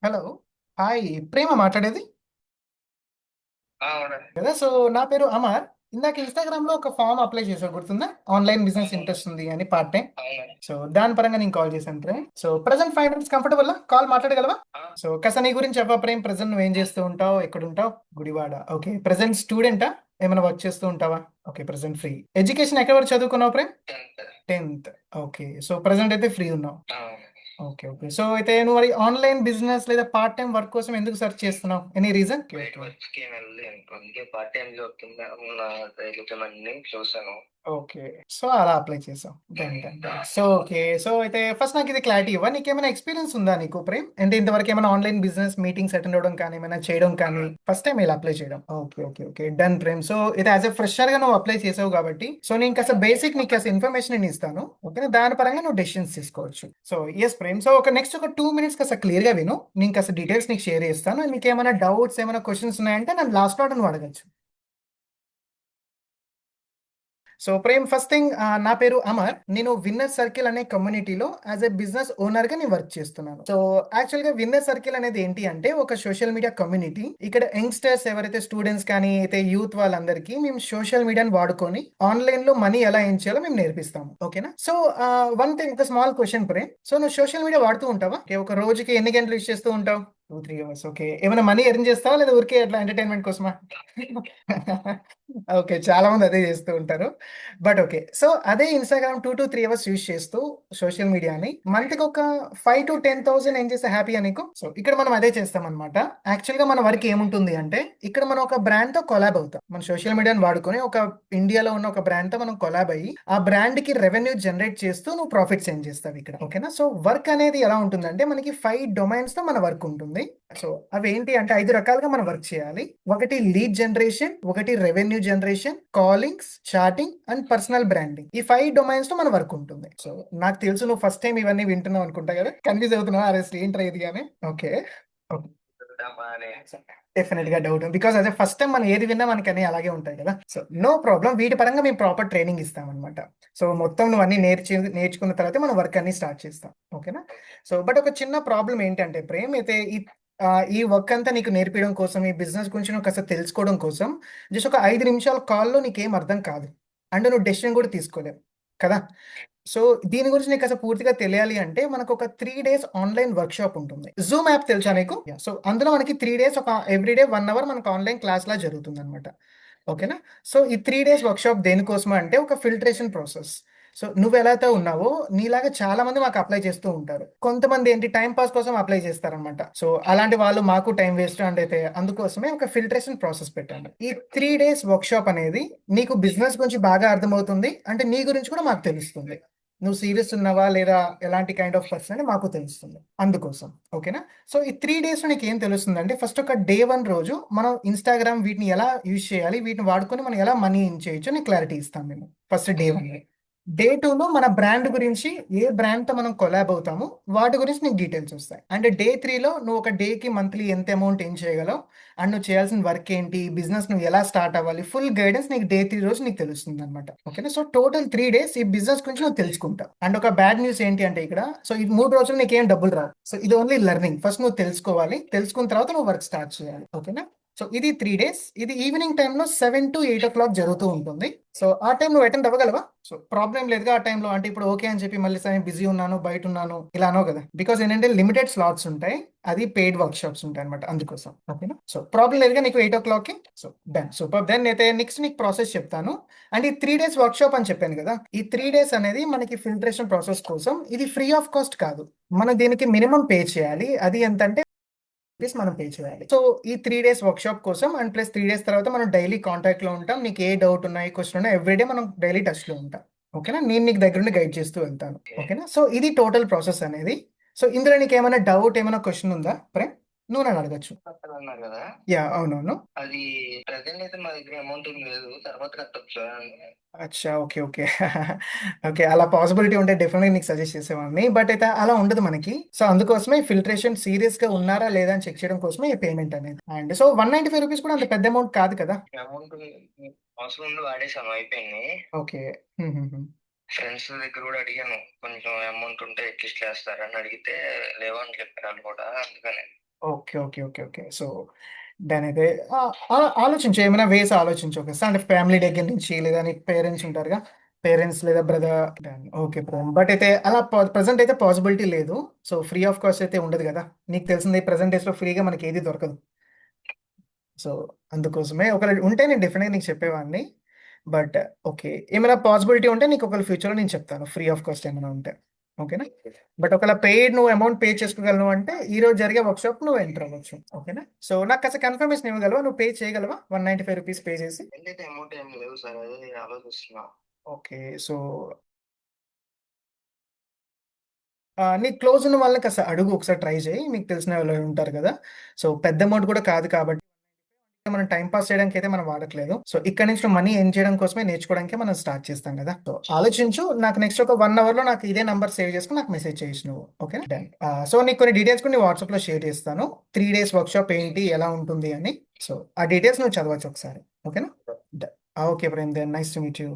Hello. Hi. ప్రేమ మాట్లాడేది అవునండి. కదా. సో నా పేరు అమర్. ఇందాక ఇన్స్టాగ్రామ్ లో ఒక ఫామ్ అప్లై చేసావు, గుర్తుందా? ఆన్లైన్ బిజినెస్ ఇంట్రెస్ట్ ఉంది అని, పార్ట్ టైం. అవునండి. సో దాని పరంగా నేను కాల్ చేశాను Prem. So present 5 minutes comfortable call మాట్లాడగలవా? ఆ! సో కస నీ గురించి చెప్పా ప్రేమ్. ప్రజెంట్ నువ్వేం చేస్తూ ఉంటావు, ఎక్కడ ఉంటావు? గుడివాడ. ఓకే. ప్రజెంట్ స్టూడెంటా? ఏమైనా వర్క్ చేస్తూ ఉంటావా? ఓకే. Present free. ఎడ్యుకేషన్ ఎక్కడ వరకు చదువుకున్నావు Prem? 10th. 10th. Okay. So present అయితే ఫ్రీ ఉన్నావు. అవును. ఓకే. ఓకే. సో అయితే నువ్వు మరి ఆన్లైన్ బిజినెస్ లేదా పార్ట్ టైం వర్క్ కోసం ఎందుకు సెర్చ్ చేస్తున్నావు? Any reason? ఓకే. బయట ఓకే. వర్క్స్‌కి ఏమి వెళ్ళలేను. అందుకే పార్ట్ టైమ్ జాబ్ కింద ఉన్న దొరుకుతున్నన్ని చూసాను. ఓకే. సో అలా అప్లై చేసావు. Done done done. So okay. So అయితే ఫస్ట్ నాకు ఇది క్లారిటీ ఇవ్వ. నీకేమైనా ఎక్స్పీరియన్స్ ఉందా నీకు ప్రేమ్? అంటే ఇంతవరకు ఏమైనా ఆన్లైన్ బిజినెస్ మీటింగ్స్ అటెండ్ అవ్వడం కానీ, ఏమైనా చేయడం కానీ, ఫస్ట్ టైం ఇలా అప్లై చేయడం? Okay. Okay. Okay. Done Prem. So ఇది యాజ్ ఎ ఫ్రెషర్ గా నువ్వు అప్లై చేసావు కాబట్టి, సో నేను కాస్త బేసిక్ నీకు కాస్త ఇన్ఫర్మేషన్ నేను ఇస్తాను. ఓకే. దాని పరంగా నువ్వు డెసిషన్స్ తీసుకోవచ్చు. So yes Prem. సో ఒక నెక్స్ట్ ఒక 2 minutes కాస్త క్లియర్ గా విను. నేను కాస్త డీటెయిల్స్ నీకు షేర్ చేస్తాను. నీకు ఏమైనా డౌట్స్, ఏమైనా క్వశ్చన్స్ ఉన్నాయంటే నన్ను లాస్ట్ లో నువ్వు అడగచ్చు. సో ప్రేమ్, ఫస్ట్ థింగ్, నా పేరు అమర్. నేను విన్నర్ సర్కిల్ అనే కమ్యూనిటీలో యాజ్ ఎ బిజినెస్ ఓనర్ గా నేను వర్క్ చేస్తున్నాను. సో యాక్చువల్ గా విన్నర్ సర్కిల్ అనేది ఏంటి అంటే ఒక సోషల్ మీడియా కమ్యూనిటీ. ఇక్కడ యంగ్స్టర్స్ ఎవరైతే స్టూడెంట్స్ కానీ అయితే యూత్ వాళ్ళందరికీ మేము సోషల్ మీడియాని వాడుకొని ఆన్లైన్ లో మనీ ఎలా ఎర్న్ చేయాలో మేము నేర్పిస్తాము. ఓకేనా? సో వన్ థింగ్, ఒక స్మాల్ క్వశ్చన్ ప్రేమ్. సో నువ్వు సోషల్ మీడియా వాడుతూ ఉంటావా? Okay, ఒక రోజుకి ఎన్ని గంటలు యూస్ చేస్తూ ఉంటావు? 2-3 hours. ఓకే. ఏమైనా మనీ ఎర్న్ చేస్తావా లేదా ఊరికే అట్లా ఎంటర్టైన్మెంట్ కోసమా? ఓకే. చాలా మంది అదే చేస్తూ ఉంటారు. But okay. సో అదే ఇన్‌స్టాగ్రామ్ 2-3 hours యూజ్ చేస్తూ సోషల్ మీడియాని మంత్‌కి ఒక 5,000-10,000 ఏం చేస్తే హ్యాపీయా నీకు? సో ఇక్కడ మనం అదే చేస్తామనమాట. యాక్చువల్‌గా మన వర్క్ ఏముంటుంది అంటే ఇక్కడ మనం ఒక బ్రాండ్‌తో కొలాబ్ అవుతాం. మన సోషల్ మీడియాని వాడుకొని ఒక ఇండియాలో ఉన్న ఒక బ్రాండ్‌తో మనం కొలాబ్ అయ్యి ఆ బ్రాండ్‌కి రెవెన్యూ జనరేట్ చేస్తూ నువ్వు ప్రాఫిట్స్ ఎర్న్ చేస్తావు ఇక్కడ. ఓకేనా? సో వర్క్ అనేది ఎలా ఉంటుందంటే మనకి 5 డొమైన్స్‌తో మన వర్క్ ఉంటుంది. సో అవేంటి అంటే 5 రకాలుగా మనం వర్క్ చేయాలి. ఒకటి లీడ్ జనరేషన్, ఒకటి revenue generation, కాలింగ్స్, chatting and personal branding. ఈ 5 డొమైన్స్ లో మన వర్క్ ఉంటుంది. సో నాకు తెలుసు నువ్వు ఫస్ట్ టైం ఇవన్నీ వింటున్నావు అనుకుంటా కదా, కన్ఫ్యూజ్ అవుతున్నావు, అరే అసలు ఏంట్రా ఇది అని. ఓకే. వెళ్దామా అని. డెఫినెట్ గా డౌట్, బికాస్ అదే ఫస్ట్ టైం మనం ఏది విన్నా మనకి అన్ని అలాగే ఉంటాయి కదా. సో నో ప్రాబ్లం, వీటి పరంగా మేము ప్రాపర్ ట్రైనింగ్ ఇస్తాం అనమాట. సో మొత్తం నువ్వు అన్ని నేర్చుకున్న తర్వాత మనం వర్క్ అన్ని స్టార్ట్ చేస్తాం. ఓకేనా? సో బట్ ఒక చిన్న ప్రాబ్లం ఏంటంటే ప్రేమ్, అయితే ఈ వర్క్ అంతా నీకు నేర్పించడం కోసం, ఈ బిజినెస్ గురించి నువ్వు కాస్త తెలుసుకోవడం కోసం జస్ట్ ఒక 5 నిమిషాల కాల్లో నీకేం అర్థం కాదు. అండ్ నువ్వు డెసిషన్ కూడా తీసుకోలేవు కదా. సో దీని గురించి నీకు అసలు పూర్తిగా తెలియాలి అంటే మనకు ఒక 3 days ఆన్లైన్ వర్క్ షాప్ ఉంటుంది. జూమ్ యాప్ తెలుసా నీకు? సో అందులో మనకి 3 days ఒక ఎవ్రీడే 1 hour మనకు ఆన్లైన్ క్లాస్ లా జరుగుతుంది అనమాట. ఓకేనా? సో ఈ 3 days వర్క్ షాప్ దేనికోసం అంటే ఒక ఫిల్టరేషన్ ప్రాసెస్. సో నువ్వు ఎలా అయితే ఉన్నావో నీలాగా చాలా మంది మాకు అప్లై చేస్తూ ఉంటారు. కొంతమంది ఏంటి టైం పాస్ కోసం అప్లై చేస్తారనమాట. సో అలాంటి వాళ్ళు మాకు టైం వేస్ట్ అండ్ అయితే అందుకోసమే ఒక ఫిల్టరేషన్ ప్రాసెస్ పెట్టాను. ఈ 3 days వర్క్ షాప్ అనేది నీకు బిజినెస్ గురించి బాగా అర్థమవుతుంది, అంటే నీ గురించి కూడా మాకు తెలుస్తుంది. నువ్వు సీరియస్ ఉన్నావా లేదా, ఎలాంటి కైండ్ ఆఫ్ పర్సన్ అని మాకు తెలుస్తుంది అందుకోసం. ఓకేనా? సో ఈ 3 days లో నీకు ఏం తెలుస్తుంది అంటే ఫస్ట్ ఒక డే 1 రోజు మనం ఇన్స్టాగ్రామ్ వీటిని ఎలా యూజ్ చేయాలి, వీటిని వాడుకొని మనం ఎలా మనీ ఇన్ చేయొచ్చు అని క్లారిటీ ఇస్తాం మేము ఫస్ట్ డే 1. డే 2లో మన బ్రాండ్ గురించి, ఏ బ్రాండ్ తో మనం కొలాబ్ అవుతాము వాటి గురించి నీకు డీటెయిల్స్ వస్తాయి. అండ్ డే 3లో నువ్వు ఒక డేకి మంత్లీ ఎంత అమౌంట్ ఏం చేయగలవు, అండ్ నువ్వు చేయాల్సిన వర్క్ ఏంటి, బిజినెస్ నువ్వు ఎలా స్టార్ట్ అవ్వాలి, ఫుల్ గైడెన్స్ నీకు డే 3 రోజు నీకు తెలుస్తుంది అనమాట. ఓకేనా? సో టోటల్ 3 days ఈ బిజినెస్ గురించి నువ్వు తెలుసుకుంటావు. అండ్ ఒక బ్యాడ్ న్యూస్ ఏంటి అంటే ఇక్కడ, సో ఈ 3 రోజులు నీకేం డబ్బులు రావు. సో ఇది ఓన్లీ లెర్నింగ్. ఫస్ట్ నువ్వు తెలుసుకోవాలి, తెలుసుకున్న తర్వాత నువ్వు వర్క్ స్టార్ట్ చేయాలి. ఓకేనా? సో ఇది 3 days. ఇది ఈవినింగ్ టైంలో 7 to 8 o'clock జరుగుతూ ఉంటుంది. సో ఆ టైం నువ్వు అటెండ్ అవ్వగలవా? సో ప్రాబ్లం లేదుగా ఆ టైంలో, అంటే ఇప్పుడు ఓకే అని చెప్పి మళ్ళీ సరే బిజీ ఉన్నాను, బయట ఉన్నాను ఇలా అనో కదా, బికాస్ ఏంటంటే లిమిటెడ్ స్లాట్స్ ఉంటాయి, అది పెయిడ్ వర్క్ షాప్స్ ఉంటాయి అనమాట అందుకోసం. ఓకేనా? సో ప్రాబ్లం లేదుగా నీకు 8 o'clock కి. So done, super. దెన్ అయితే నెక్స్ట్ నీకు ప్రాసెస్ చెప్తాను. అండ్ ఈ 3 days వర్క్ షాప్ అని చెప్పాను కదా, ఈ 3 days అనేది మనకి ఫిల్టరేషన్ ప్రాసెస్ కోసం, ఇది ఫ్రీ ఆఫ్ కాస్ట్ కాదు. మనం దీనికి మినిమం పే చేయాలి. అది ఎంతంటే మనం పే చేయాలి. సో ఈ 3 days వర్క్ షాప్ కోసం అండ్ ప్లస్ 3 days తర్వాత మనం డైలీ కాంటాక్ట్ లో ఉంటాం. నీకు ఏ డౌట్ ఉన్నాయి, క్వశ్చన్ ఉన్నాయి, ఎవ్రీడే మనం డైలీ టచ్ లో ఉంటాం. ఓకేనా? నేను నీకు దగ్గరుండి గైడ్ చేస్తూ వెళ్తాను. ఓకేనా? సో ఇది టోటల్ ప్రాసెస్ అనేది. సో ఇందులో నీకు ఏమైనా డౌట్, ఏమైనా క్వశ్చన్ ఉందా ప్రేమ్? నువ్వు నన్ను అడగచ్చు. అన్నారు కదా! యా, అవునవును. అది ప్రెజెంట్ అయితే మా దగ్గర అమౌంట్ ఏం లేదు. తర్వాత కట్టొచ్చా అని. అచ్చా, ఓకే. ఓకే. ఓకే. అలా పాసిబిలిటీ ఉంటే డెఫినెట్‌గా నీకు సజెస్ట్ చేసేవాడిని. బట్ అయితే అలా ఉండదు మనకి. సో అందుకోసమే ఫిల్ట్రేషన్ సీరియస్‌గా ఉన్నారా లేదా అని చెక్ చేయడం కోసమే ఈ పేమెంట్ అనేది. అండ్ సో ₹195 కూడా అంత పెద్ద అమౌంట్ కాదు కదా. అమౌంట్ అవసరం ఉండి వాడేసాను, అయిపోయింది. ఓకే. హుహుహు. ఫ్రెండ్స్ దగ్గర కూడా అడిగాను, కొంచెం అమౌంట్ ఉంటే ఎక్కిస్ట్ వేస్తారని అడిగితే లేవని చెప్పారు వాళ్ళు కూడా, అందుకని. Okay, okay, okay, okay. So దాని అయితే ఆలోచించు, ఏమైనా వేస్ ఆలోచించు ఒకసారి. అంటే ఫ్యామిలీ దగ్గర నుంచి, లేదా నీ పేరెంట్స్ ఉంటారుగా, పేరెంట్స్ లేదా బ్రదర్. ఓకే బ్రో, బట్ అయితే అలా ప్రజెంట్ అయితే పాసిబిలిటీ లేదు. సో ఫ్రీ ఆఫ్ కాస్ట్ అయితే ఉండదు కదా, నీకు తెలిసింది ప్రజెంట్ డేస్లో ఫ్రీగా మనకి ఏది దొరకదు. సో అందుకోసమే ఒకవేళ ఉంటే నేను డెఫినెట్గా నీకు చెప్పేవాడిని. బట్ ఓకే, ఏమైనా పాసిబిలిటీ ఉంటే నీకు ఒకవేళ ఫ్యూచర్లో నేను చెప్తాను, ఫ్రీ ఆఫ్ కాస్ట్ ఏమైనా ఉంటే. ఓకేనా? బట్ ఒకవేళ పెయిడ్ నువ్వు అమౌంట్ పే చేసుకోగలను అంటే ఈ రోజు జరిగే వర్క్షాప్ నువ్వు ఎంటర్ అవ్వచ్చు. ఓకేనా? సో నాకు కాస్త కన్ఫర్మేషన్ ఇవ్వగలవా, నువ్వు పే చేయగలవా 195 రూపీస్ పే చేసి? ఏంటంటే అమౌంట్ ఏం లేవు సార్, అదే ఆలోచిస్తున్నా. ఓకే. సో నీ క్లోజ్ ఉన్న వాళ్ళని కాస్త అడుగు, ఒకసారి ట్రై చేయి, మీకు తెలిసిన వాళ్ళు ఉంటారు కదా. సో పెద్ద అమౌంట్ కూడా కాదు కాబట్టి మనం టైం పాస్ చేయడానికి అయితే మనం వాడట్లేదు. సో ఇక్కడ నుంచి మనీ ఎర్న్ చేయడం కోసమే, నేర్చుకోవడానికి మనం స్టార్ట్ చేస్తాం కదా. సో ఆలోచించు, నాకు నెక్స్ట్ ఒక 1 hour లో నాకు ఇదే నంబర్ సేవ్ చేసుకుని నాకు మెసేజ్ చేయొచ్చు నువ్వు. Okay done. సో నీకు కొన్ని డీటెయిల్స్ కూడా వాట్సాప్ లో షేర్ చేస్తాను, 3 days వర్క్షాప్ ఏంటి, ఎలా ఉంటుంది అని. సో ఆ డీటెయిల్స్ నువ్వు చదవచ్చు ఒకసారి. ఓకేనా? Okay Prem, then nice to meet you.